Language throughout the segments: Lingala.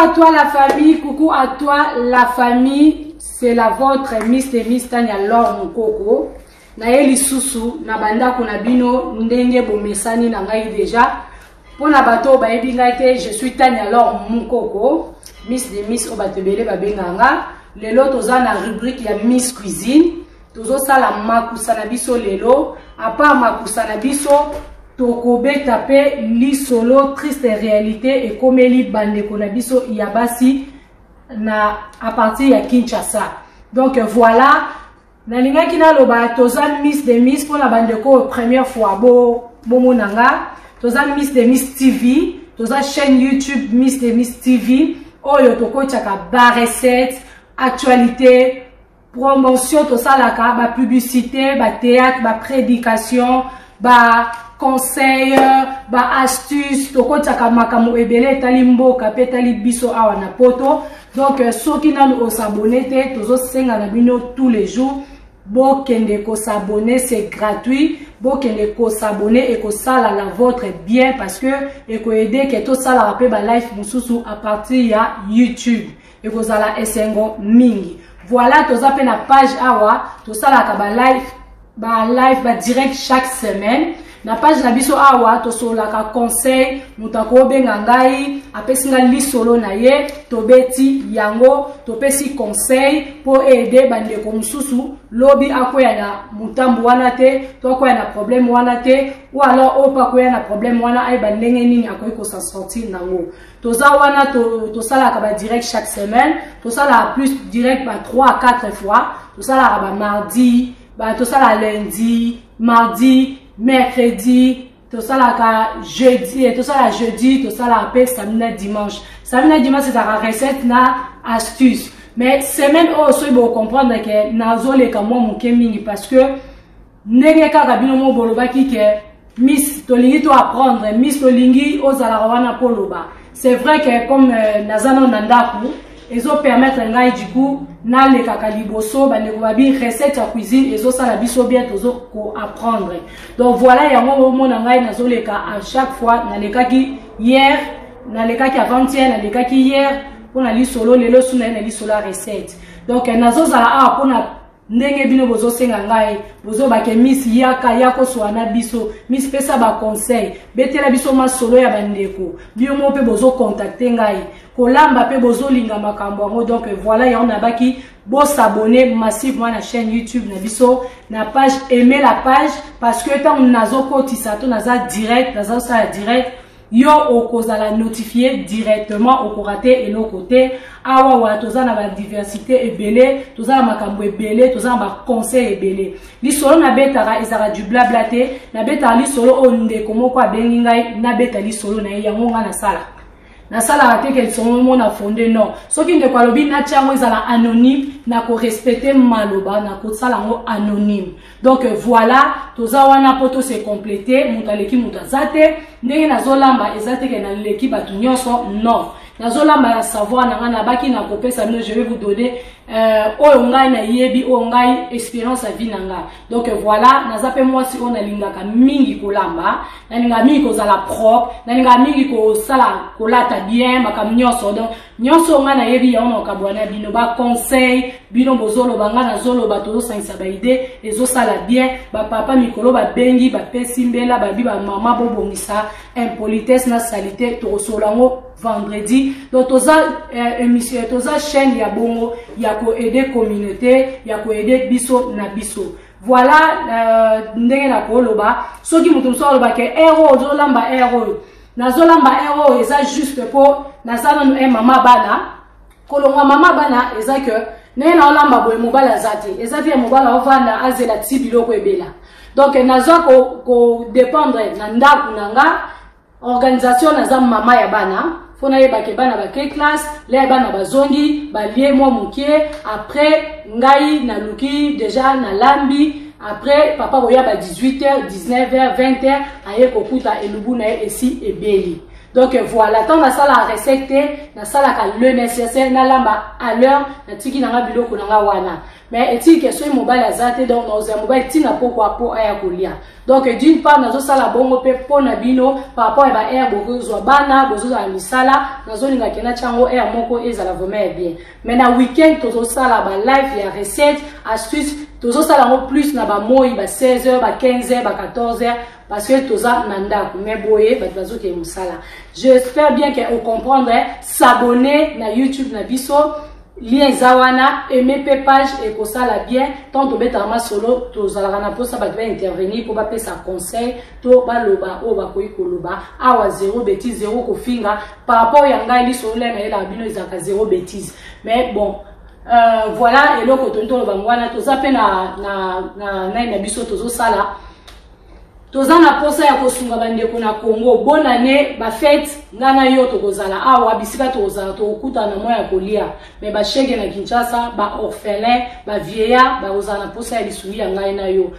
à toi la famille, coucou à toi la famille. C'est la vôtre Miss de Miss Tania Laure Mukoko. Naeli Susu, na banda kuna bino, ndenge bomesani na ngai déjà. Pour na bato ba ebingate, je suis Tania Laure Mukoko, Miss de Miss Obatebele babenganga. Lelo toza na rubrique ya Miss Cuisine. Tozo sala makusana biso lelo, apa makusana biso tokobe tape li solo triste réalité et comme li bande konabiso yabasi na à partir ya Kinshasa. Donc voilà, na linga kina loba toza Miss de Miss pour la bande ko première fois bo monanga, toza Miss de Miss TV, toza chaîne YouTube Miss de Miss TV, oyo toko chaka ba recette, actualité, promotion to salaka, ba publicité, ba théâtre, ba prédication, ba conseil, ba astuce, toko chaka makamu ebele tali mboka pe tali biso awa na poto. Donc soki nanu s'abonner te tozo senga na bino tous les jours. Bo kende ko s'abonner, c'est gratuit. Bo kende ko s'abonner et ko sala la vôtre bien parce que et ko aider que to sala rapé ba live mususu à partir ya YouTube. Et ko sala esengo mingi. Voilà, toza pe na page awa, to sala ka ba live ba direct chaque semaine. Na page na biso awa to sola ka conseil mutako benga ngai apesinga li solo na ye to beti yango to pesi conseil pour aider bande ko mususu lobi akoya na mutambu wana te to akoya na problème wana te ou alors opa akoya na problème wana ay bandenge nini akoyi ko s'en sortir nango toza wana to sala ka ba direct chaque semaine to sala plus direct ba 3 à 4 fois to sala ba mardi ba to sala lundi mardi mercredi, tout ça là jeudi, tout ça là jeudi, tout ça là après samedi dimanche. Samedi dimanche c'est la recette na astuce. Mais semaine aussi vous comprendre que nazo le kamo mukemingi parce que nenge kaka bino mo boloba ki ke Miss Tolingi to apprendre, Miss Tolingi ozala wana poloba. C'est vrai que comme nazano nandaku ezo permettre ngai du coup na le kakaliboso bande ko babi recette ya cuisine ezo sala biso bien tozo ko apprendre. Donc voilà yango mona ngai nazo leka à chaque fois na leka ki hier na leka ki avant-hier na leka ki hier pour na li solo lelo suna na li solo recette. Donc nazo sala a pour na ndenge bino bozo senga ngai bozo ba ke Miss yaka yako swana biso Miss pesa ba conseil betela biso ma solo ya bandeko bio mo pe bozo contacter ngai kolamba pe bozo linga makambo ngo. Donc voilà ya on a baki bo s'abonner massivement à la chaîne YouTube na biso na page aimer la page parce que tant nazo kotisa to naza direct naza ça direct yo okozala notifié directement au koraté et nos côtés awa wa toza na ba diversité ebele toza na makambo ebele toza na ba conseil ebele li solo na betara ezara du blablaté na beta li solo onde komoko abengi ngai na beta li solo na yango nga na sala raté qu'elles sont mon a fondé non so ki ndeko alobi na tiango ezala anonyme na ko respecter maloba na ko sala ngo anonyme. Donc voilà toza wana poto se compléter mutaleki mutazate ndenge nazolamba ezate ke na leki batu nyonso non nazolamba ya savoir na ngana baki na kopesa no je vais vous donner oyo ngai na yebi oyo ngai expérience à vie nanga. Donc voilà nazape moi si on alingaka mingi kolamba na ninga mingi kozala propre na ninga mingi ko sala kolata bien makam nyonso. Donc nyonso nga na yebi ya ono kabwana bino ba conseil bino bozolo banga na zolo bato sangisa ba idée ezo sala bien ba papa mikolo ba bengi ba pesi mbela ba bi ba mama bobongisa impolitesse na salité to solango vendredi. Donc toza émission toza chaîne ya bongo ya ko aider communauté ya ko aider biso na biso. Voilà ndenge na ko loba soki mutu so loba ke héros zo lamba héros nazo lamba héros eza juste pour nazana no mama bana kolonga mama bana eza que ne na lamba boy mobala zate eza te mobala ovanda azela tibilo ko ebela. Donc nazo ko dépendre na ndaku nanga organisation naza mama ya bana fona yeba ke bana ba ke classe le bana bazongi ba lie mo mukie après ngai na luki déjà na lambi après papa boya ba 18h 19h 20h aye kokuta elubu na esi ebeli. Donc voilà, tant na sala recette, na sala ka le nécessaire, na lamba à l'heure, na tiki na nga biloko na nga wana. Mais et que soit mobile azate donc na mobile tina pourquoi pour aya kolia. Donc d'une part nazo sala bongo pe pona bino par rapport à air bozo bana bozo za misala nazo linga kena chango air moko ezala vraiment bien. Mais na week-end tozo sala ba live ya recette, astuce, tozo sala mo plus na ba moi ba 16h, ba 15h, ba 14h parce que toza nanda mais boye ba bazo ke musala. J'espère bien que vous comprendrez s'abonner na YouTube na biso. Lien zawana, aimer page et que ça la bien. Tant de bêta ma solo, tous à la ranapo ça va intervenir pour faire sa conseil. To ba loba, o ba koi koloba. Awa zéro bêtise, zéro kofinga. Par rapport à yanga ili solo mais la bino izaka zéro bêtise. Mais bon, voilà et là quand on tourne bangwana, tous à peine na biso tozo sala. Tozana posa ya kosunga bandeko na Congo. Bonne année, ba fête ngana yo tokozala awa bisika tozala tokuta na moya kolia. Mais ba chege na Kinshasa, ba orphelin, ba vieillard, ba ozana posa ya lisungi ya ngai na yo.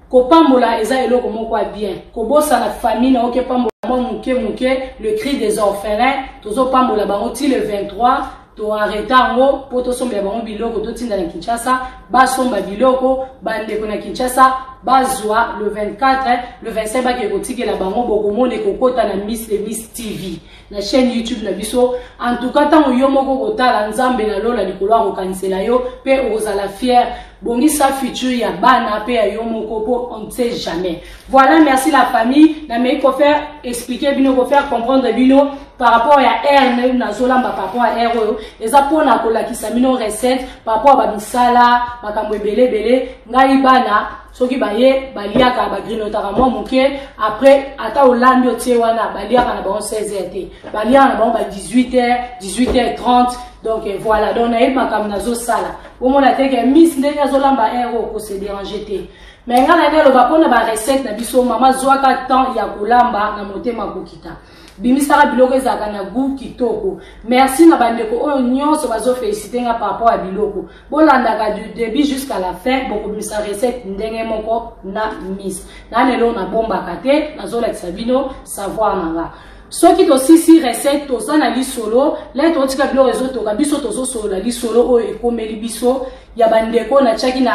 Ko pambola eza eloko moko bien. Ko bosa na famille na oke pambola muke le cri des orphelins, tozo pambola bango ti le 23. To arrêta ngo poto somba bango biloko to tinda na Kinshasa, ba somba biloko bandeko na Kinshasa. Bazwa le 24, le 25 ba ke kotike la bango bokomone kokota na Miss TV na chaîne YouTube na biso. En tout cas tant yo moko kotala nzambe na lola likolo ko kansela yo pe ozala fier bongi sa futur ya bana pe ya yo moko po on ne sait jamais. Voilà, merci la famille na me ko faire expliquer bino ko faire comprendre bino par rapport à R na zolamba par rapport à R eza pona ko lakisa bino recette par rapport à misala makambo ebele ngai bana soki baye baliaka ba grinotaka mo moke après ata olandi otie wana baliaka na ba 16h te baliaka na ba 18h 30. Donc voilà, donc na makam nazo sala au mona te ke miss ndenge azolamba ero ko se déranger te. Mais ngana ne lo ba pona ba recette na biso mama zwaka temps ya kolamba na motema kokita bimisara biloko ezaka na goût kitoko. Merci na bandeko oyo nyonso bazo féliciter nga par rapport à biloko bolandaka du début jusqu'à la fin boko bisa recette ndenge moko na miss na lelo na bomba kate nazo lakisa bino savoir nanga soki to sisi recette to sana li solo là to tika biloko ezoto ka biso to solo la li solo oyo ekomeli biso ya bandeko na chaki na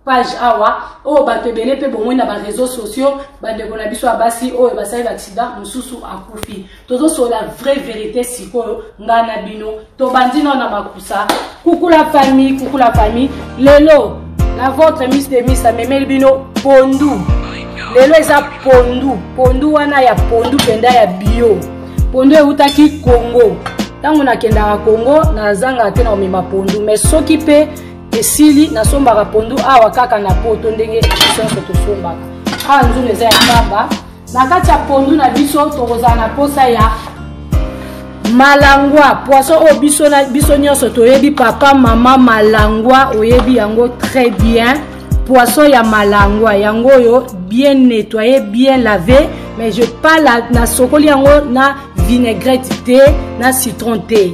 page awa o batebele pe bomwe na ba réseaux sociaux bandeko na biso abasi o basali accident mususu akufi tozo so la vraie vérité siko ngana bino to bandino na makusa coucou la famille lelo la votre miss de miss amemeli bino pondu lelo eza pondu wana ya pondu penda ya bio pondu eutaki Congo tangu nakendaka Congo na zanga te na omema pondu mais soki pe esili na sombaka pondu awa kaka na poto ndenge senso to sombaka awa nzungu eza ya kaba na kati ya pondu na biso tokozala na posa ya malangwa poisson o biso nyonso toyebi papa mama malangwa oyebi yango très bien poisson ya malangwa yango yo bien nettoyé bien lavé mais je parle na sokoli yango na vinaigrette te na citron te.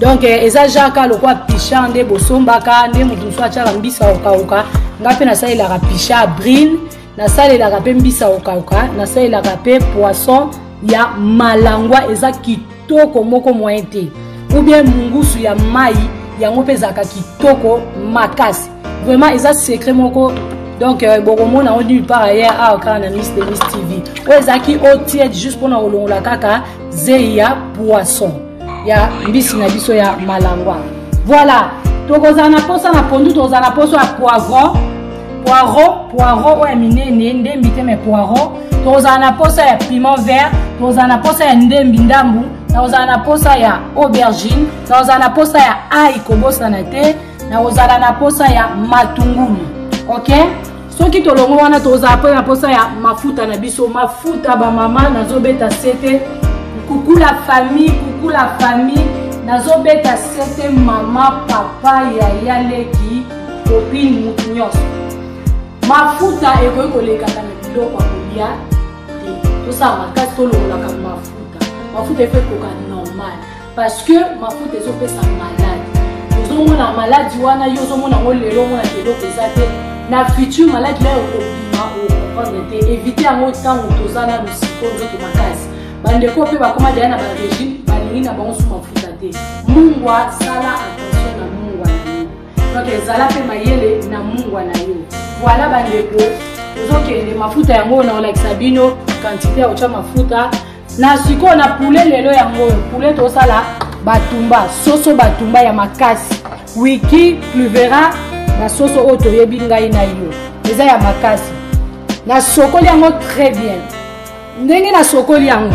Donc eza jaka lokwa picha nde bosombaka nde mutu so achaka mbisa okauka ngape na sala la picha brine na sala la pe mbisa okauka na sala la pe poisson ya malangwa eza kitoko moko moyen te ou bien mungusu ya mai yango pezaka kitoko makasi vraiment eza secret moko. Donc bokomona on dit par ailleurs à kana Miss TV ozaki au tiède juste pour na olongola kaka zeya poisson ya mbisi na biso ya malangwa. Voilà, tokozana na posa na pondu tokozana na posa ya poireau oya minene ndembi te mais poireau tokozana na posa ya piment vert tokozana na posa ya ndembi ndambu tokozana na posa ya aubergine tokozana na posa ya ail kobosana te tokozana na posa ya matungulu. OK, soki tolongo wana tokozala pe na posa ya mafuta na biso mafuta ba mama nazobeta sete. Coucou la famille, nazo beta sete mama papa ya leki copine munyos. Mafuta eko koleka kana biloko akolia. Tout ça makasi to longola ka mafuta fait koka normal parce que mafuta ezo pesa malade. Ozo mona malade wana yo zo mona ngolelo mona kedo pesate na futur malade là okobima o comprendre te éviter yango temps tozana musiko nzoto makasi. bandeko pe bakoma deya na ba régime balingi na bango su mafuta te mungwa sala attention na mungwa na yo donc ezala pe mayele na mungwa na yo voilà bandeko tozokende mafuta yango na olakisa bino quantité ya ocha mafuta na siko na poulet lelo yango poulet tosala batumba soso batumba ya makasi wiki pluvera na soso oyo toyebi ngai na yo eza ya makasi na sokoli yango très bien ndenge na sokoli yango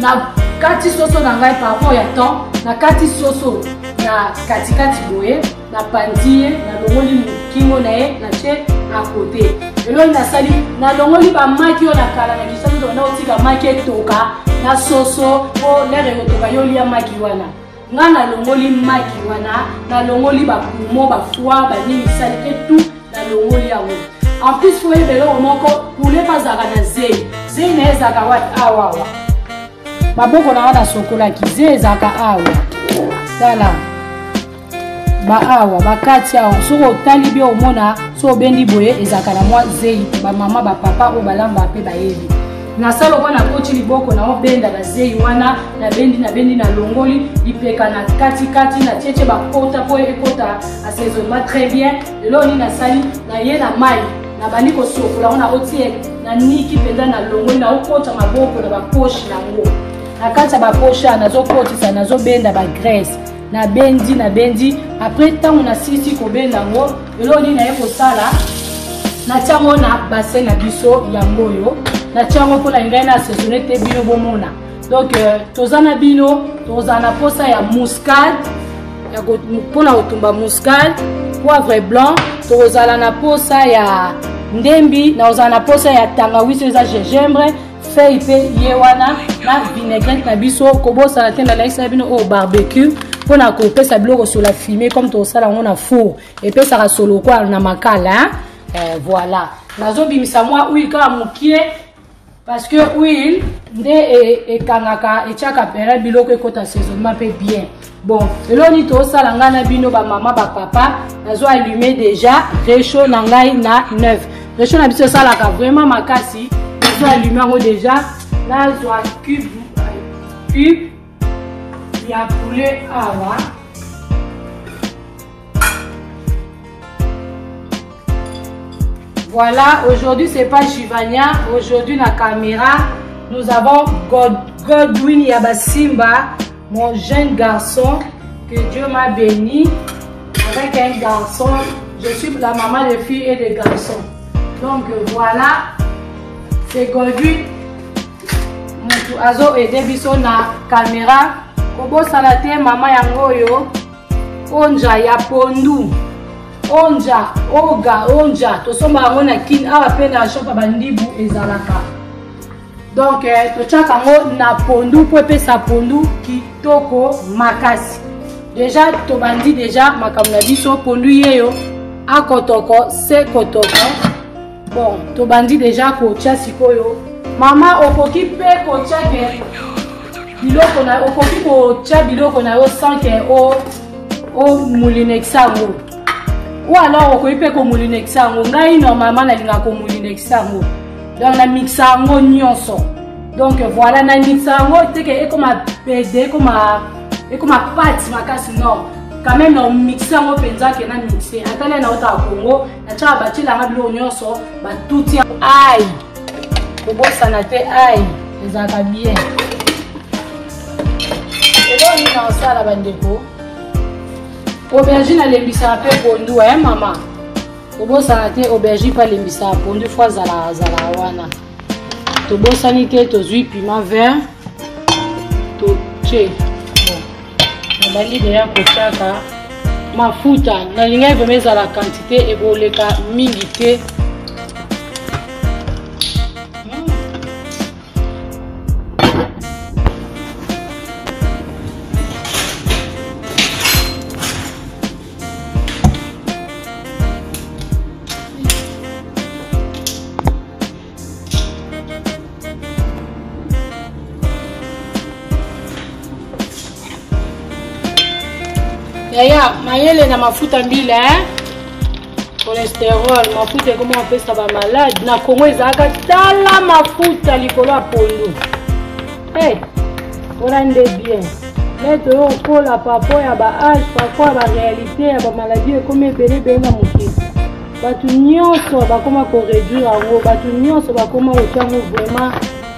na kati soso na ngai par rapport ya temps na kati soso na katikati boye na pandie na longoli mokingo na ye na tie à côté eloi nasali na longoli bamaki oyo na kala na kisano tona otika maki etoka na soso po lere kotoka yo lia maki wana nga na longoli maki wana na longoli bapumo bafoi banini sali te tout na longoli yango en plus faut yebela moko poulet bazaka na zei na ezaka wat awawa maboko na wana sokolaki zei ezaka awa tala ba awa bakati awa soko otali bi omona so obendi boye ezaka na mwa zei ba mama ba papa o balamba pe bayebi na salo bana koti liboko na obenda na zei wana na bendi na longoli lipeka na kati na tietie ba kota po ekota assaisonnement très bien lelo ni na sali na ye na mai na bani ko sokola ona otie na niki penda na longoli na okota maboko na ba poche nango na kati ba poche nazo kotisa nazo benda ba graisse na bendi après tant na sisi ko benda ngo lelo ni na ye ko sala na tiango na bassin na biso ya ngoyo na tiango pour la ngai na saisonner te bino bomona donc tozana bino tozana posa ya muscade ya pour na otumba muscade poivre blanc tozala na posa ya ndembi na ozana posa ya tangawizi eza gingembre feuille pe yewana na vinaigrette na biso kobosa na tenda laisa bino au barbecue pour na kopesa biloko sur la fumée comme tosala ngo na four et puis ça ra solo kwa na makala voilà nazo bimisa moi huile ka mukie parce que huile nde ekangaka etiaka pere biloko ekota saisonnement pe bien bon eloni tosala nga na bino ba mama ba papa nazo allumer déjà réchaud na ngai na 9 réchaud na biso salaka vraiment makasi nazo allumer ngo déjà nazo cube ya poulet awa voilà aujourd'hui c'est pas Jivania aujourd'hui la caméra nous avons Godwin Yabasimba mon jeune garçon que Dieu m'a béni avec un garçon je suis la maman de filles et de garçons donc voilà c'est Godwin mon azo aidé biso na caméra kobosala te mama yango yo onja ya pondu onja oga onja tosomba yango na kini awa pe na shop bandibu ezalaka donc totiaka yango na pondu po epesa pondu kitoko makasi déjà tobandi déjà makambo na biso pondu yeyo akotoko se kotoko bon tobandi déjà kotia sikoyo mama okoki pe kotia ke biloko na okoki kotia biloko na yo sans ke o moulinexa yango ou alors okoki pe komoulinexa yango ngai normalement nalingaka komoulinexa yango donc na mixa yango nyonso donc voilà na mixa yango teke ekoma pede ekoma pati makasi non quand même na mixa yango penza ke na mixe atale na ota Congo na tshaba batila nga biloko nyonso batuti ai kobosana te ai ezalaka bien eloni na osala bandeko aubergine alembisa pe pondu mama kobosana te aubergine pa alembisa pondu fois zala wana tobosani te tozwi piment vert totie bon nabandi deya kotiaka mafuta nalingai vraimen ezala quantité ekoleka mingi te Yaya, mayele na mafuta mbila cholestérol, mafuta comment on fait ça va malade. Na Congo ezaka tala mafuta likolo ya pondu. Eh, on a bien. Mais tu as la papa, il y a un âge, parfois la réalité, il y a une maladie, comme il y a un motif. Batu nyonso bakoma ko réduire yango, batu nyonso bakoma otango vraiment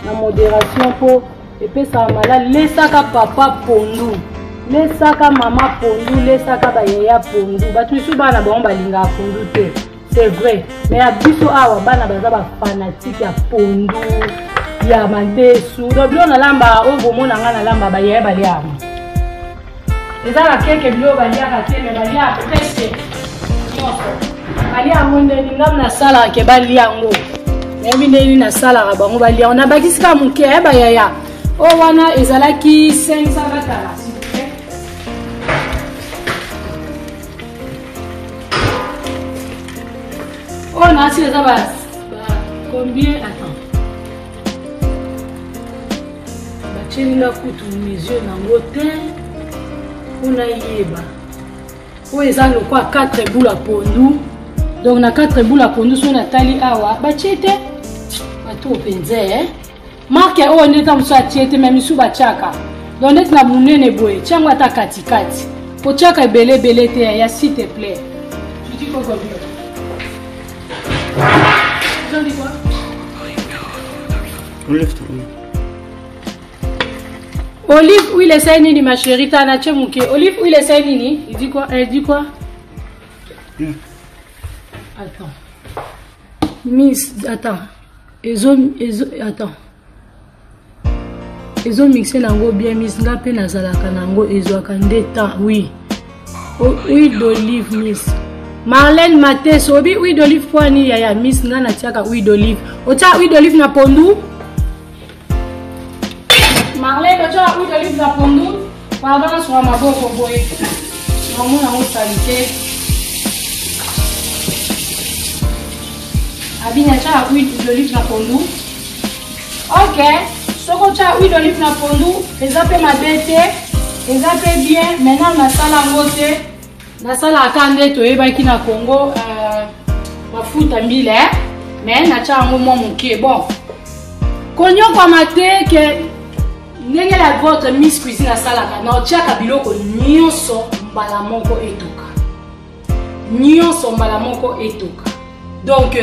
na modération po epesa malade. Lesaka papa pondu, lesaka mama pondu, lesaka ba yaya pondu. Batu misu bana bango balinga pondu te, c'est vrai. Mais ya biso awa bana baza ba fanatique ya pondu ya mandesu. Donc bilo na lamba o bomona nga na lamba ba yaya bali ama. Eza la keke bilo bali ya te, mais bali ya presque nyonso. Ali amonde ngam na sala ke bali yango. Yebi ndeni na sala ka bango bali. On a bakisika muke ba yaya. O wana ezalaki 500 batala s'il vous plaît. On a si ça va. Combien attends. Bacheni na kutu mes yeux na ngote. On a yeba. O ezalo kwa 4 boules à pondu. Donc na 4 boules à pondu so na tali awa ba chete bato penze marque o ndeta muso atiete même su ba chaka donc net na munene boye chango ata katikati po chaka belé te ya s'il te plaît tu dis quoi comme ça dis quoi Olive huile essaye nini ma chérie tana chemuke Olive huile essaye nini il dit quoi elle dit quoi Attends. Miss, attends. Attends. Ils ont mixé nango bien, miss. Nga pe nazalaka nango ezo akandeta, oui. Huile d'olive, miss. Marlène Mates, obi huile d'olive poani yaya, miss. Nga na tiaka huile d'olive. Ocha huile d'olive na pondu. Marlène, ocha huile d'olive na pondu. Pardon, sur ma boko boy. Maman na mo salite. Abina cha huile d'olive na pondu. Ok. Soko cha huile d'olive na pondu. Ezape mabete. Ezape bien. Maintenant na sala ngote. Na sala akande to ebaki na Congo. Mafuta mbile. Mais na cha ngo mo muke. Bon. Konyo kwa mate ke ndenge la votre Miss Cuisine na sala ka. Na otiaka biloko nyonso mbala moko etoka. Nyonso mbala moko etoka. Donc,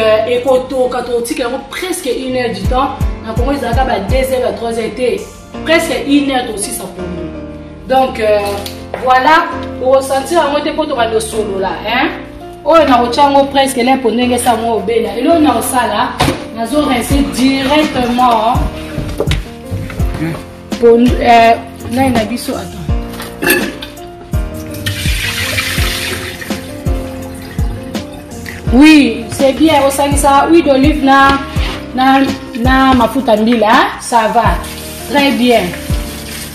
quand on dit presque 1 heure du temps, on commence à 2 heures à 3 heures, presque 1 heure aussi ça pour nous. Donc, voilà, pour ressentir un peu de solo là, hein. On a presque là pour nous ça moi et là on a ça là, on a rincé directement pour là il a biso attends. Oui, c'est bien. Au ça, huile d'olive na mafuta mbila, ça va. Très bien.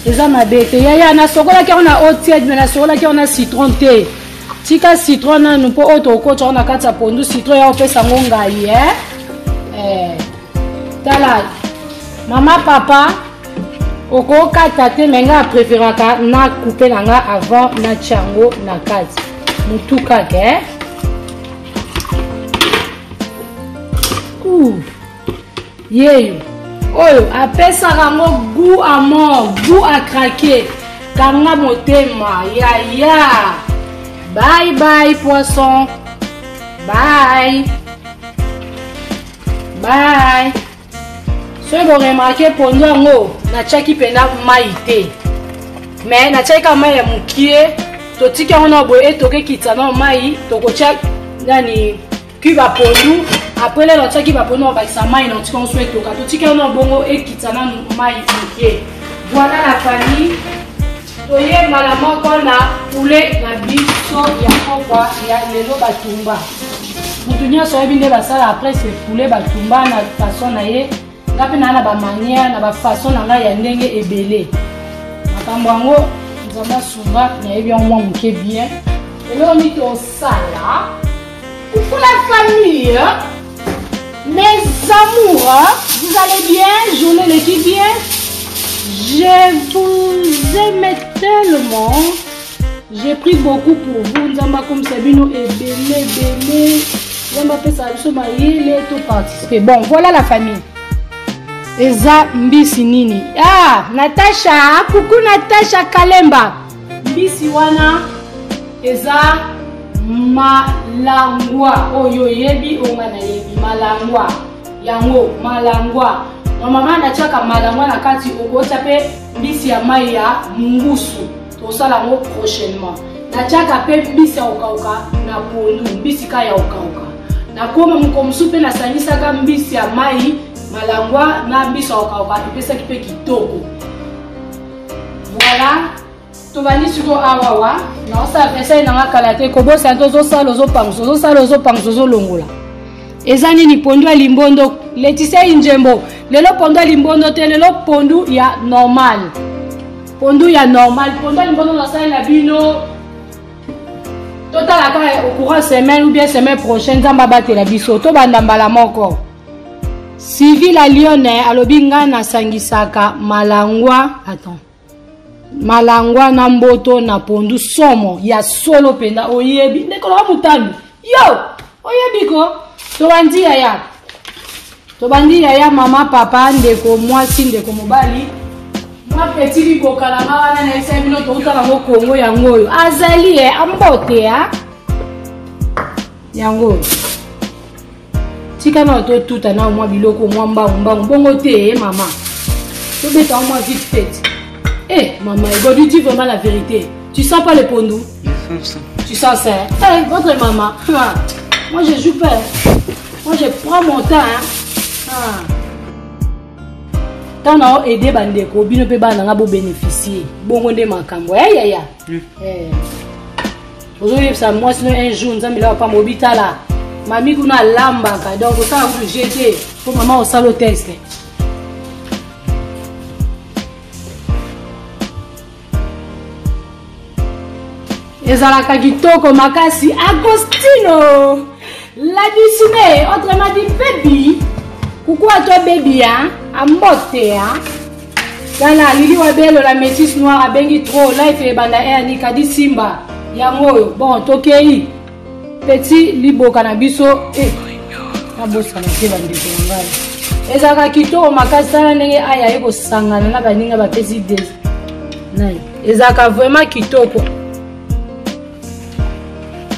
Les amis bête. Yaya na sokola ki on a eau tiède, mais na sokola ki on a citron thé. Tika citron na nous pour auto ko on a kata pondu citron ya opesa ngonga ye. Tala. Maman papa oko kata te menga préféraka na couper nanga avant na chango na kati. Mutuka ke. Yeyo oyo apesa rango goût à mort, goût à craquer. Kanga motema ya bye bye poisson, bye bye. Si vous remarquez pondu yango na chaki pena maïté, mais na chaka mai ya mukie to tika ona boye toke kitana mai to ko chak nani cuba pondu. Après les autres qui va prendre avec sa main dans tout souhait tout cas tout qui on bongo et qui t'en maille. Voilà la famille. Toye malama qu'on a poulet na biso ya quoi ya lelo batumba. Mutunya so ebinde basala après c'est poulet batumba na façon na ye ngapi na ba manière na ba façon na nga ya ndenge ebele. Makambo ngo nzamba sumba na ebi on muke bien. Et là on dit au sala. Pour la famille, mes amours, vous allez bien, journée l'équipe bien. Je vous aime tellement. J'ai pris beaucoup pour vous. Nous avons comme ça, nous et belé. Nous avons fait ça, nous sommes mariés, tout participer. Bon, voilà la famille. eza mbisi nini? Ah, Natasha, coucou Natasha Kalemba. Mbisi wana eza malangwa. Oyo yebi onga na yebi malangwa. Yango malangwa. Mama na chaka malangwa na kati okota pe mbisi ya mai ya mungusu. Tosala ngo prochainement. Na chaka pe mbisi ya okauka na pondu, mbisi ka ya okauka. Na koma mkomsu pe na sanisaka mbisi ya mai malangwa na mbisi ya okauka ipesa kipe kitoko. Voilà. Tobani suko awawa na osa pesa ina makalate ko bosa ntozo salo zo pangso longola. Ezani ni pondu ya limbondo Leticia Injembo. Lelo pondu ya limbondo te lelo pondu ya normal. Pondu ya normal, pondu ya limbondo na sala bino. Total aka au courant semaine ou bien semaine prochaine zamba batela biso to banda mbala moko. Civil à Lyonnais alobinga na sangisaka malangwa. Attends. Malangwa na mboto na pondu somo ya solo penda oyebi ndekolo mutanu. Yo, oyebi ko tobandi ya mama papa ndeko mwasi ndeko mobali mwa petit liboka na wana na esa bino to utala ngo Kongo yango azali ambote ya yango tika na to tuta na mwa biloko mwa mbangu bongo te mama to beta mwa vite fait maman il dit vraiment la vérité, tu sens pas le pondou? Tu sens ça? Votre maman, moi je joue pas. Moi je prends mon temps. Tant à aider bandeko, bino pe bana nga bo bénéficier. Bongo nde makambo. Ya. Aujourd'hui ça moi sinon un jour nzambe la pa mobitala. Mami kuna lamba ka donc ça vous jeter. Pour maman au salo test. Ezalaka kitoko makasi Agostino. La Disney, autrement dit baby. Coucou à toi baby hein, à mbote hein. Kana Lili Wabelo la métisse noire a bengi trop life e banda e ani kadi simba. Yango bon tokei. Petit libo canabiso na bossa na te bandi ngai. Ezaka kitoko makasi ndenge aya eko sangana na baninga ba pesi des. Nai. Ezaka vraiment kitoko.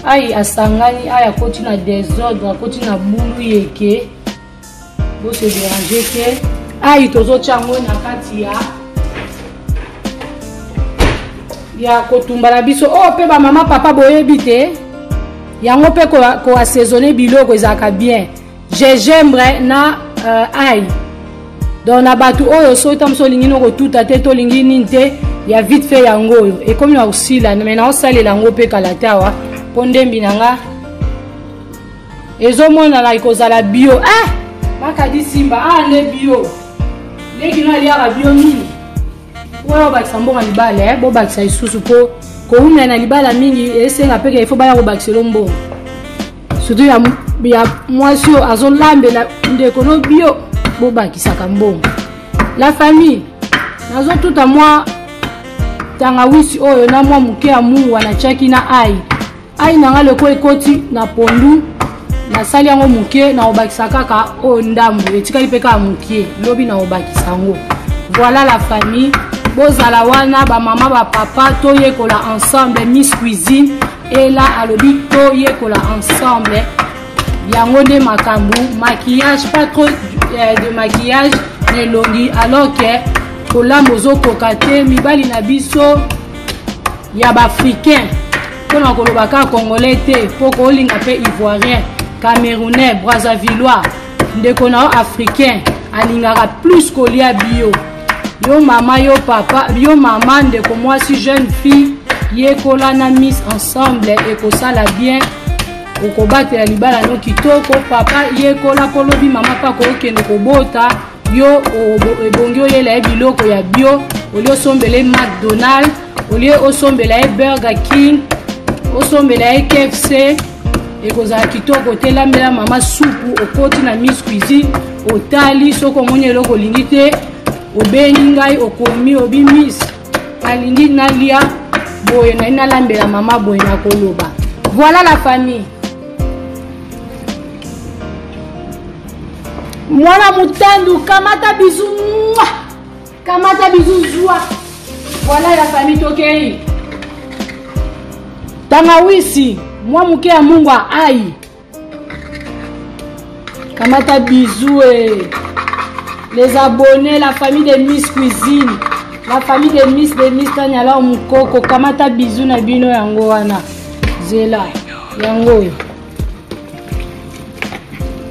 Aïe asangani aya koti na désordre koti na bulu yeke bo se déranger ke aïe tozo chango na kati ya kotumba na biso pe ba mama papa boyebi te yango pe ko assaisonner biloko ezaka bien gingembre na aïe donc na batu oyo so tamso lingi no ko tuta te to lingi ninte ya vite fait yango et comme na osila mais na osalela yango pe kalatawa pondembi nanga ezomona na ikozala bio makadi simba ne bio leki no aliaka bio nini wao bakisa mbonga libala bo bakisa isusu po ko umya na libala mingi esenga peke ifo baya ko bakisa lombo surtout ya mwasi azolambela ndeko no bio bo bakisa kambonga la famille nazo tuta mwa tangawisi oyo na mwa muke ya mungu wanachaki na ai nanga leko ekoti na pondu na sali yango muke na obakisa kaka o ndambu etikali pe ka muke lobi na obakisa ngo. Voilà la famille bozala wana ba mama ba papa to yekola ensemble Miss Cuisine et là alobi to yekola ensemble yango de makambu maquillage pas trop de maquillage ne longi alors que kola mozo kokate mibali na biso ya ba africain kona kolobaka congolais te poko olinga pe ivoirien camerounais brazzavillois ndeko na africain alingaka plus kolia bio yo mama yo papa yo mama ndeko mwasi jeune fille yekola na Miss ensemble ekosala bien okobatela libala no kitoko papa yekola kolobi mama pako okende kobota yo ebongi oyela biloko ya bio olio sombele McDonald's olio osombela Burger King osombela KFC ekozala kitoko telambela mama supu okoti na Miss Cuisine otali soko moni eloko olingi te obengi ngai okomi obi Miss alingi nalia boye na inalambela mama boye na koloba. Voilà la famille. Mwana mutandu, kamata bisou. Kamata bisou joie. Voilà la famille Tokei. Tangawisi, moi muke ya Mungu ai. Kamata bisou les abonnés, la famille de Miss Cuisine, la famille de Miss Tanya la mukoko. Kamata bisou na bino yango wana. Zela yango.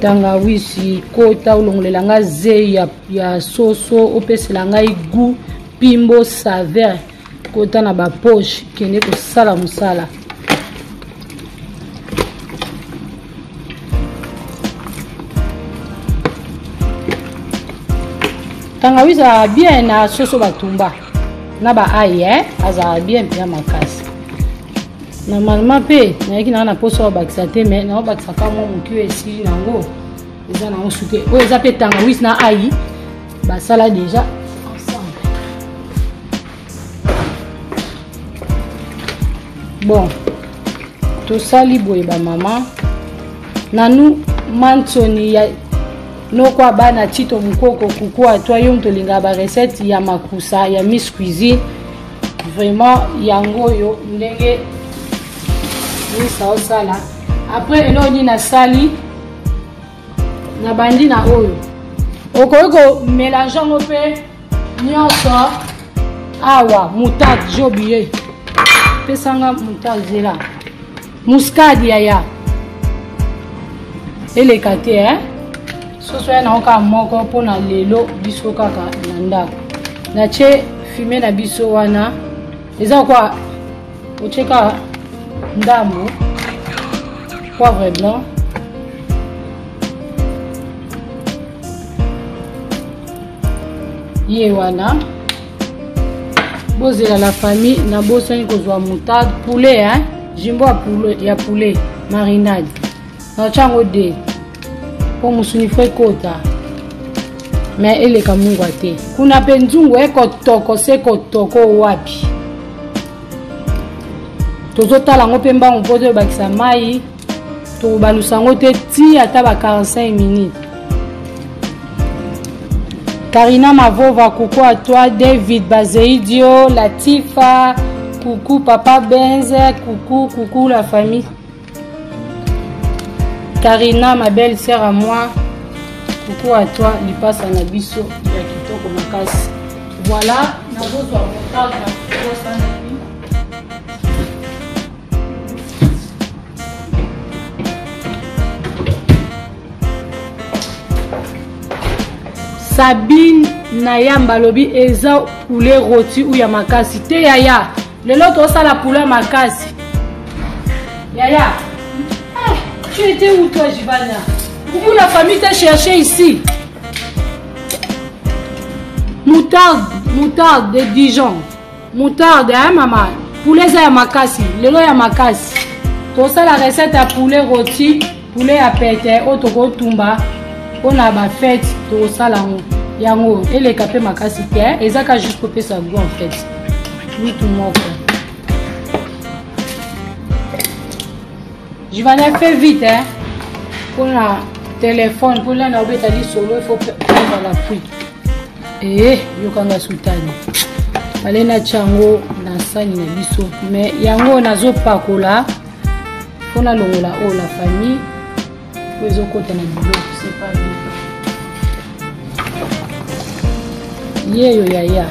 Tangawisi kota ulongolela nga ze ya soso opesela nga igu pimbo saveur kota na ba poche kende ko sala musala. Tangawisi a bien na soso batumba na ba aye aza bien pia makasi. Normalement pe na yaki na poso bakisa te mais na bakisa ka mo mukiwe esi nango eza na osuke o eza pe tangawisi na ai basala déjà ensemble. Bon to sali boye ba mama nanu mansoni ya nokwa bana chito mukoko kuku atwa yo mtolinga ba recette ya makusa ya Miss Cuisine vraiment yango yo ndenge oui ça au sala après eloni na sali na bandi na oyo okoyoko mélange ngo pe nyonso awa moutarde jobiye pesanga moutarde zela muscade ya elekate soso ya na oka moko pona lelo biso kaka na ndako na che fumé na biso wana eza kwa ocheka ndambo poivre blanc ye wana bozela la famille na bosani kozwa moutarde poulet jimbo ya poulet marinade na chango de po musuni fwe kota mais eleka Mungu ate kuna pe nzungu ekotoko sekotoko wapi tozotala ngo pe mbango po to bakisa mai to balusango te ti ata ba 45 minutes. Karina Mavova, coucou à toi. David Bazeidio, Latifa, coucou Papa Benz, coucou la famille. Karina, ma belle sœur à moi, coucou à toi. Lipas Anabiso, Yakitoko Makasi. Voilà, Sabine Nayamba lobi eza poulet rôti ou ya makasi te yaya lelo to sala poulet makasi yaya tu étais où toi Jivana? Pourquoi la famille t'a cherché ici? Moutarde de Dijon, moutarde maman, poulet ya makasi lelo ya makasi to sala recette à poulet rôti poulet à pete otoko tumba on a ma fête to salango yango eleka pe makasi te ezaka juste pour pesa goût en fait oui tout moko je vais aller faire vite pour la téléphone pour la obeta li solo il faut prendre la pluie yokanga sultani alena chango na sani na biso mais yango nazo pakola pona longola o la famille pour kota na biloko c'est pas bien yeyo yaya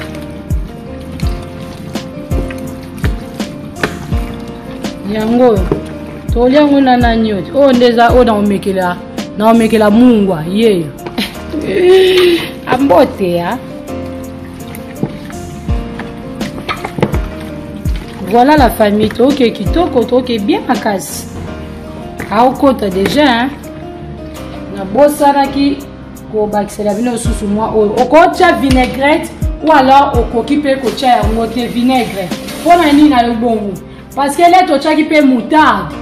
yango toliango na nanyoti o ndeza o na omekela mungwa yeyo ambote ya voilà la famille toke kitoko toke bien makasi aokota déjà na bosanaki ko bakisela bino susu mwa oyo okotia vinaigrette ou alors okoki pe kotia yango te vinaigre pona nini na lobongo parce que là totiaki pe moutarde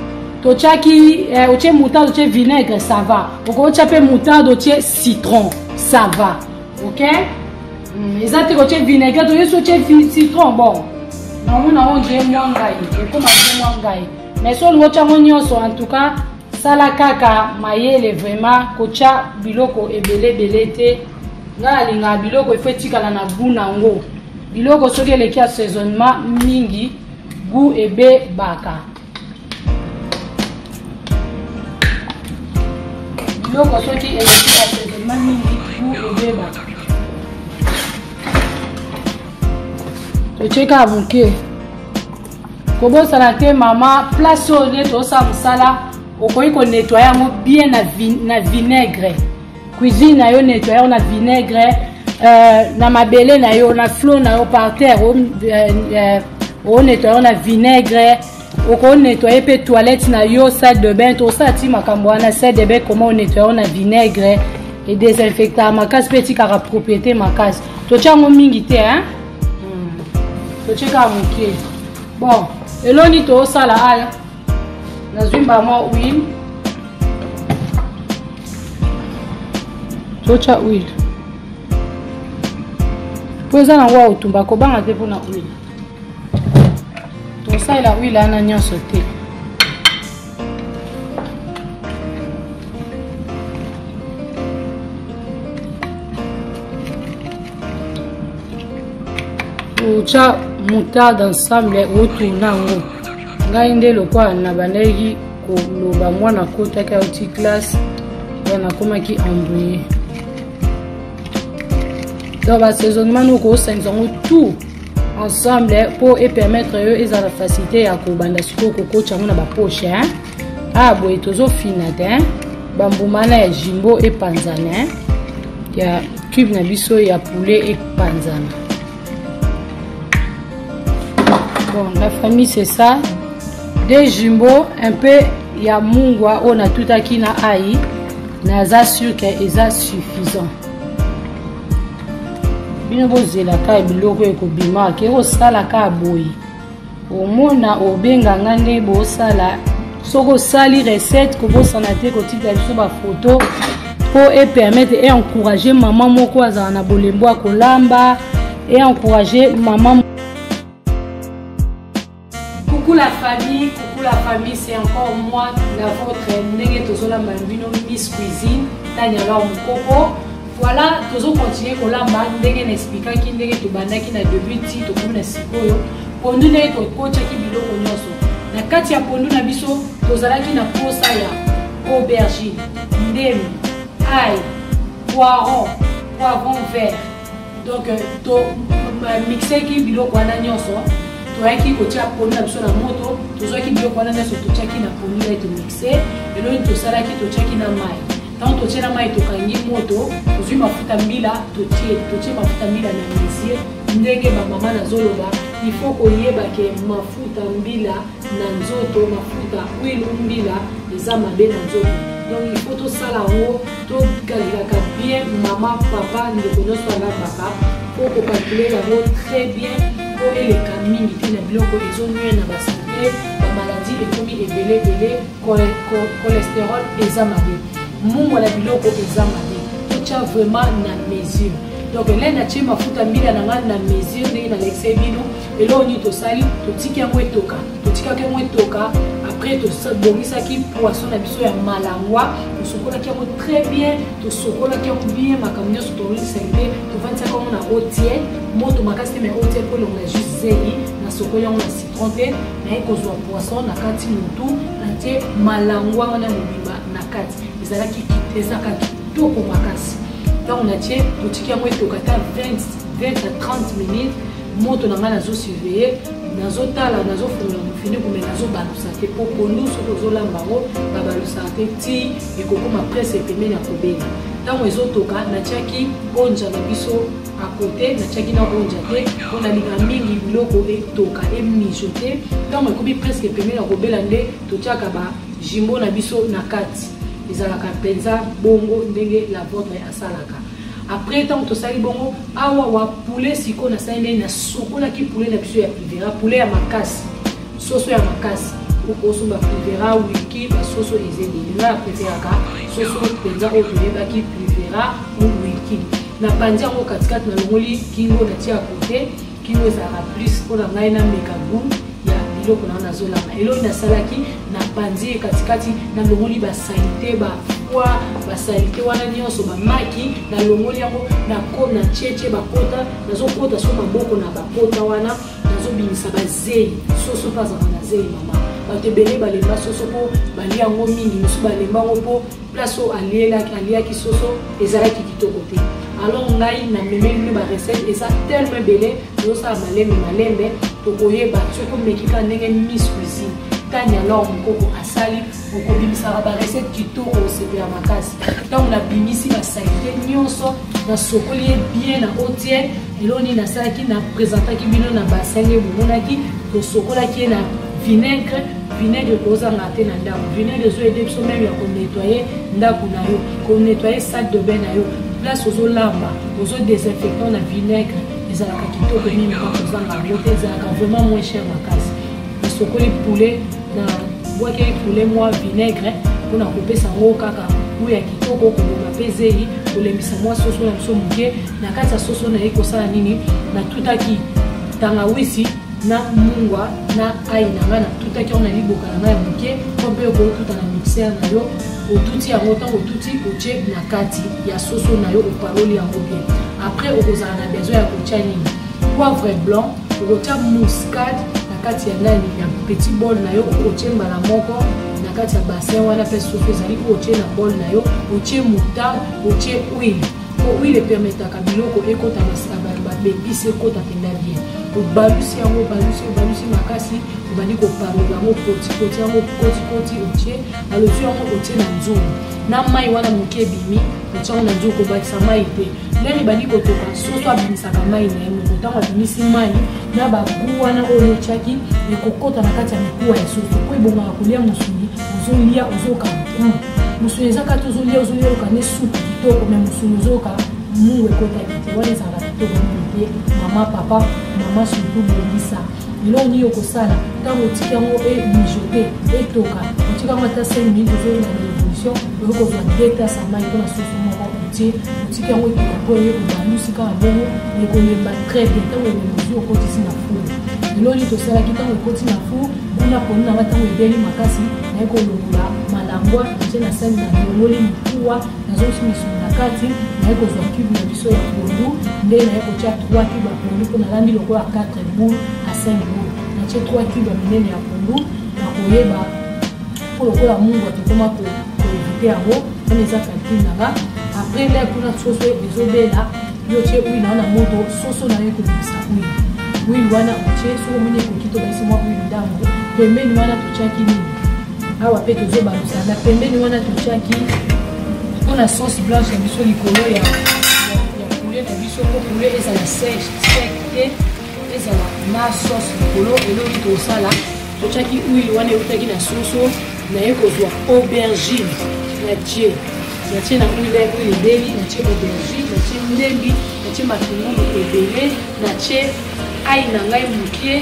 totiaki otie moutarde otie vinaigre ça va okotia pe moutarde otie citron ça va ok ezate kotie vinaigre to otie citron bon non on a on je mwangai et comme je mwangai mais so lo chango nyonso en tout cas sala kaka mayele vraiment kocha biloko ebele te nga linga biloko efetikala na goût nango biloko soki eleki assaisonnement mingi goût ebe baka biloko soki eleki assaisonnement mingi goût ebe baka tocheka muke kobosana te mama place oyo nde tosala mosala okoki konettoye yango bien na vinaigre cuisine na yo nettoye yango na vinaigre na mabele na yo na flot na yo par terre onettoye yango na vinaigre okonettoye mpe toilette na yo salle de bain tosala ti makambo wana salle de bain koma onettoye yango na vinaigre edesinfectaka makasi mpe etikaka propriété makasi totia yango mingi te totiekaka moke bon eloni tosala aya nazwi mbama huile tocha huile po eza nango ya otumba kobanga te mpona huile tosalela huile ana nyonso te tocha moutarde ensemble otuna yango ngai nde lokola na bandaki koloba mwana kotaki auti classe wana nakomaki embrouillé donc bassaisonnement noko osangisa yango tout ensemble pour epermettre yo ezala facilité ya kobanda sikoyo kokotya yango na bapoche boye tozofina te bambumana ya jimbo epanzana ya cube na biso ya poulet epanzana. Bon, la famille c'est ça. Des jumbo, un peu ya mungwa on a tout aki na aïe. Naza sûr que eza suffisant. Bino bozela ka biloko ekobima ke osala ka boyi. Omona obenga ngande bo sala. Soko sali recette ko bosana te ko tika biso ba photo pour permettre et encourager maman moko azana na bolembo akolamba et encourager maman. Coucou la famille, c'est encore moi, la vôtre, Ndenge Tozola Malvino, Miss Cuisine, Tanya Laure Mukoko. Voilà, Tozo continue Kolamba, Ndenge n'expliquant qui Ndenge Tobanda qui n'a début de titre, comme na sikoyo. Pondu Ndenge Tokocha qui bilo konyoso. Na kati ya pondu na biso, Tozala qui na posa ya aubergine, ndemi, ail, poivron vert. Donc, to mixer qui bilo kwana nyoso. Toyaki kotia pondu na biso na moto tozwaki biloko wana nyonso totiaki na pondu ya tomixe eloni tosalaki totiaki na mai ntango totie na mai tokangi moto tozwi mafuta mbila totie mafuta mbila na mesure ndenge bamama nazoloba il faut koyeba ke mafuta mbila na nzoto mafuta huile mbila eza mabe na nzoto donc il faut tosala yango tokalelaka bien mama papa ndeko nyonso alambaka po kokalkule yango très bien et les camines qui ne bloquent les zones na ba santé la maladie ekomi ebele cholestérol ezamade mungu la biloko ezamade tocha vraiment na mesure donc là na tima mafuta mbila na ngana na mesure ndenge na l'excès bino elo ni to sali to tiki yango etoka to tika yango etoka après to bongisa ki poisson na biso ya malangwa to sokola ki yango très bien to sokola ki yango bien makamyo so to risende to vantsa comme na otier moto makasi mais otier ko longa juste zeli na sokola yango na citron te na ekozwa poisson na kati mutu na tie malangwa wana mobimba na kati ezala ki ezaka kitoko makasi. Donc on a tiré pour tirer moi au 20 à 30 minutes moto na ngana zo surveiller nazo tala nazo fona fini ko nazo balusa te po pondu so ko zolamba ngo balusa te ti ekokoma presse pemeni ya kobela ntango ezotoka na tiaki onja na biso à côté na tiaki na onja te on a linga mingi biloko etoka emijote ntango ekobi presque pemeni ya kobela nde to tiaka ba jimbo na biso na kati ezalaka penza bongo ndenge la vôtre asalaka. Après tant to sali bongo awa wa poulet siko na sali na sokola ki poulet na biso ya privera poulet ya makasi soso ya makasi okoso ba privera wiki ba soso ezeli na preferaka soso penza o tuyeba ki privera ou wiki na pandia ngo katikati na longoli kingo na tia côté kingo za plus pour la ngai na mekabu ya biloko na nazolanga eloko na salaki na panzi katikati na longoli ba salite ba foie ba salite wana nyonso ba maki na longoli yango na ko na cheche ba kota nazo kota so maboko na ba kota wana nazo bimisa ba zei soso paza na zei mama ba te bele ba lemba soso po ba lia ngo mingi musu ba lemba ngo po place o alia ki soso ezalaki kitoko te. Alors ngai na memeli ba recette eza tellement belé yo sa malembe to koyeba soko mekika ndenge Miss Cuisine tanya alors mukoko asali okobimisa ba recette kitoko sepela makasi donc na bimisi ba salite nyonso na sokoli bien na otie eloni na salaki na présentaki bino na basenge monaki to sokolaki na vinaigre koza ngate na ndako vinaigre zo aider biso même ya ko nettoyer ndako na yo ko nettoyer sac de bain na yo place ozo lamba ozo désinfectant na vinaigre ezalaka kitoko mingi kwa kozanga ngote ezalaka vraiment moins cher makasi na sokoli poulet na boake poulet moi vinaigre pona kopesa ngo kaka ya kitoko koloma pezei kolembisa mwa soso na biso muke na kati ya soso na ye kosala nini na tutaki tangawisi na mungwa na ai nanga na tutaki on a liboka na ya muke kompe ko tuta na mixer na yo otuti yango tango otuti oche na kati ya soso na yo oparoli yango bien après okozala na besoin ya kotia nini poivre blanc okotia muscade na kati ya nani ya petit bol na yo oche mbala moko na kati ya bassin wana pe soso ezali oche na bol na yo oche moutarde oche huile huile permetaka biloko ekota na babebisi ekota penda bien obalusi yango balusi makasi obandi koparola yango koti yango koti otie alozu yango otie na nzungu na mai wana moke ebimi otie yango na nzungu kobakisa mai te ndenge ebandi kotoka soso abimisaka mai na ye moko ntango abimisi mai na bagu wana oyo otiaki ekokota na kati ya mikuwa ya soso po ebongaka kolia mosuni ozolia ozoyoka moku mosuni ezaka te ozolia ozoyoka ne supu kitoko me mosuni ozoyoka mungu ekotaki te wana ezalaka kitoko mingi te mama papa mama surtout bolisa eloko nini okosala ntango otiki yango mijote etoka otiki yango ata 5 minutes ozoyina na révolution oyokozwa 2 tasses ya mai mpona soso moko otie otiki yango etoka mpo eye obalusi kaka bongo ekolemba très bien ntango elemozwi okotisi na four eloko nini tosalaki ntango ekoti na four mpona poni nanga ntango ebeli makasi naye kolongola malangwa otie na sani na longoli mikuwa nazosimisola na kati naye kozwa cube na biso ya pondu nde naye kotia 3 cube ya pondu mpo nalambi lokola 4 boule à 5 boule natie 3 cube ya minene ya pondu na koyeba mpo lokola mungu atokoma koevite yango wana eza calcule nanga après nde mpona soso ezobela yo tie huile na wana moto soso na ye kobimisa huile wana otie soko moni ekoki tobaisi mwa huile ndambo pembeni wana totiaki nini awa mpe tozobalusa na pembeni wana totiaki mpona sauce blanche ya biso likolo ya poulet na biso po poulet ezala sec te ezala na sauce likolo eloko tosala totiaki huile wana eutaki na soso naye kozwa aubergine natie na huile ebeli natie aubergine natie ndembi natie matungulu ebele natie ai na ngai moke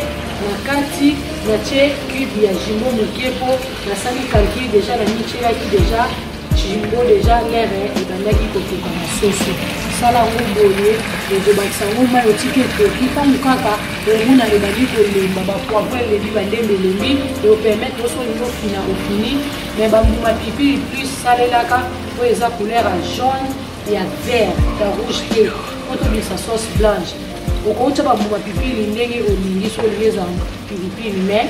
na kati natie cube ya jimbo moke po nasali calcule deja na mitielaki deja jimbo deja lere ebandaki kotoka na soso sala yango boye ezobakisa yango mai otiki etoki ntango kaka omona ebandi kolemba bapoivre elebi bandembe elembi eopermettre oso olingi ofina ofini me bambuma pipili plus salelaka oyo eza couleur ya jaune ya vert ya rouge te po tobimisa sauce blanche okoutia bambuma pipili ndenge olingi so olingi eza pilipili me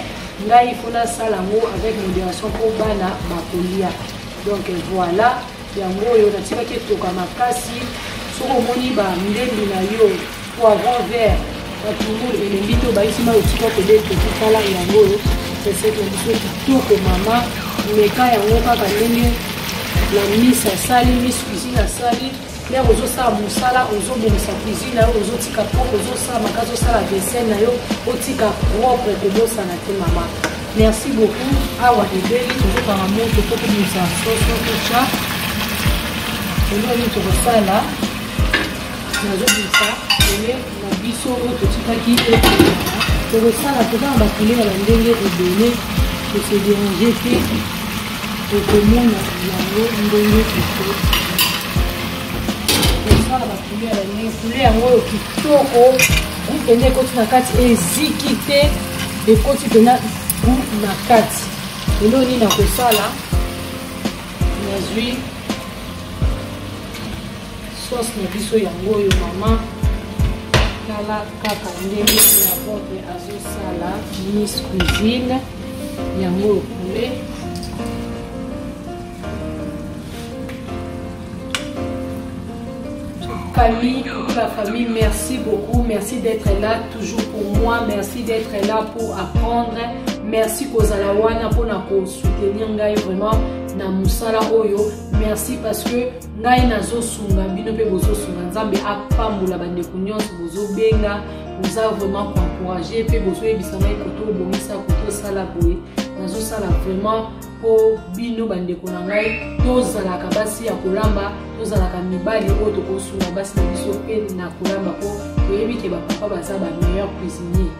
ngai mpona sala yango avec modération mpo bana bakolia donc voilà yango oyo natikaki etoka makasi soki omoni bandembi na yo poivron vert batungulu elembi te obayisi mai otika kode etoki tala yango oyo resete na biso kitoko mama meka yango kaka ndenge la Miss asali Miss Cuisine asali ndenge ozosala mosala ozobongisa cuisine na yo ozotika propre ozosala makasi ozosala vaisselle na yo otika propre kobosana te mama merci beaucoup awa ebeli tozokanga moto po tobimisa soso tocha eloko nini tokosala nazobimisa eye na biso oyo totikaki tokosala tozanga bakili na bandenge ebele tose dérange te tokomona yango ndenge ekoti tosala bakili ya bandenge pule yango oyo kitoko ende ekoti na kati eziki te ekoti pena goût na kati. Lelo ni na kosala nazwi sauce na biso yango yo mama kala kaka ndenge la votre azosala Miss Cuisine yango poulet. Famille, toute la famille, merci beaucoup, merci d'être là toujours pour moi, merci d'être là pour apprendre, merci Kozalawana pour nous soutenir ngai vraiment na musala oyo, merci parce que ngai nazo sunga bino pe bozo sunga nzambe apambola bande kunyonso bozo benga boza vraiment encourager pe bozo ebisa ngai koto bongisa koto sala boye nazo sala vraiment po bino bande ko ngai tozalaka basi ya kolamba tozalaka mibali oyo tokosunga basi na biso pe na kolamba po toyebi ke bapapa baza ba meilleur cuisinier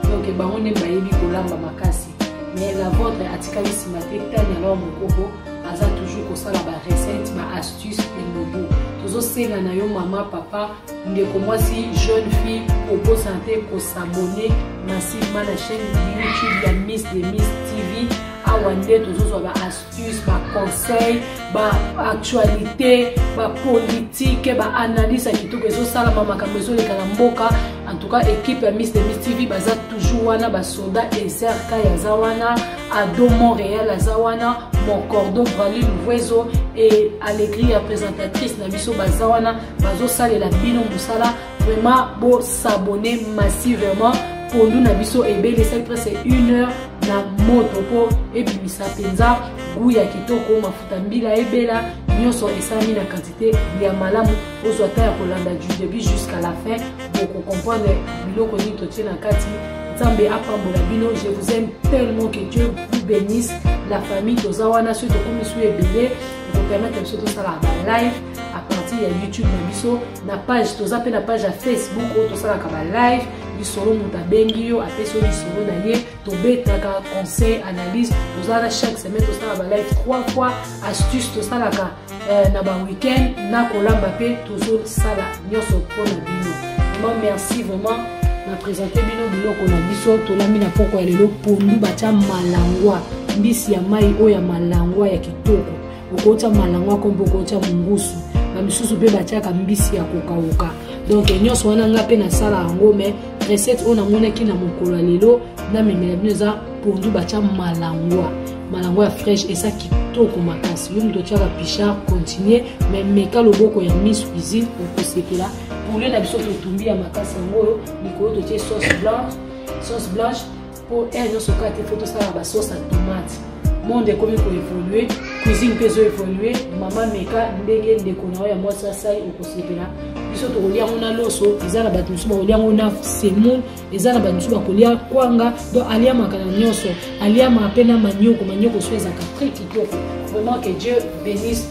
donc bango nde bayebi kolamba makasi mais la vôtre atikali nsima te tani alors mokoko aza toujours kosala ba recette ba astuce pe lobo tozosenga na yo mama papa ndeko mwasi jeune fille opo santé ko s'abonner massivement la chaîne YouTube ya Miss de Miss TV awande tozozwa ba astuce ba conseil ba actualité ba politique ba analyse kitoko ezosala mama makambo ezoleka na mboka. En tout cas équipe ya Miss de Miss TV baza toujours wana ba soldat ezerka ya zawana ado Montréal azawana mon cordon Brali Louvezo et Allegri la présentatrice na biso baza wana bazosalela bino musala vraiment bo s'abonner massivement pour nous na biso ebele c'est presque 1 heure na moto po ebimisa penza goût ya kitoko mafuta mbila ebela nyonso esami na quantité ya malamu ozwata ya kolanda du début jusqu'à la fin pour comprendre biloko ni totie na kati nzambe apambola bino. Je vous aime tellement, que Dieu vous bénisse la famille tozawana ceux to komi su ebele pour permettre biso tosala ba live à partir ya YouTube na biso na page toza pe na page ya Facebook oyo tosalaka ba live lisolo muta bengi yo apeso lisolo na ye tobetaka conseil analyse tozala chaque semaine tosala ba live 3 fois astuce tosalaka na ba weekend na kolamba pe tozosala nyonso mpona bino. Vraiment merci vraiment na présenter bino biloko na biso tolami na poko ya lelo pondu batia malangwa mbisi ya mai oyo ya malangwa ya kitoko okota malangwa kombo okota mungusu ba misusu pe batiaka mbisi ya kokauka. Donc nyonso wana nga pe na sala yango mais recette on a monaki na mokolo ya lelo na memela bino za pondu batia malangwa ya fraîche et ça kitoko makasi yo muto tiaka pichard continuer mais meka loboko ya Miss Cuisine okosepela pour le na biso totumbi ya makasi yango likolo totie sauce blanche pour nyonso kaka te foto sala ba sauce à tomate monde ekomi ko évoluer cuisine peut évoluer mama meka ndenge ndeko na ya mwasi asai okosepela biso tokolia ngona loso eza na bato misusu bakolia ngona semoule eza na bato misusu bakolia kwanga donc alia makana nyonso alia mapena manyoko so ezaka très kitoko. Vraiment que Dieu bénisse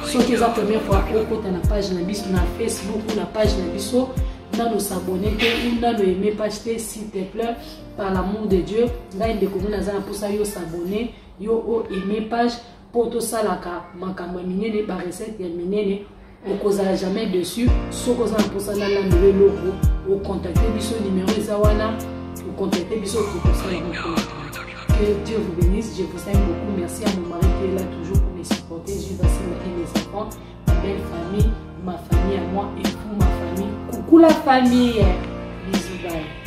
ceux qui ont la première fois okota na page na biso na Facebook ou na page na biso na nous s'abonner ou na nous aimer page s'il te plaît par l'amour de Dieu ngai ndeko mona za na posa yo s'abonner yo o aimer page pour to salaka makambo minene ba recette ya minene okozala jamais dessus soko za na posa na landwe loko o contacter biso numéro ezawana o contacter biso pour ça. Que Dieu vous bénisse, je vous aime beaucoup. Merci à mon mari qui est là toujours pour me supporter. Je vais et mes enfants, ma belle famille, ma famille à moi et pour ma famille. Coucou la famille. Bisous, bye.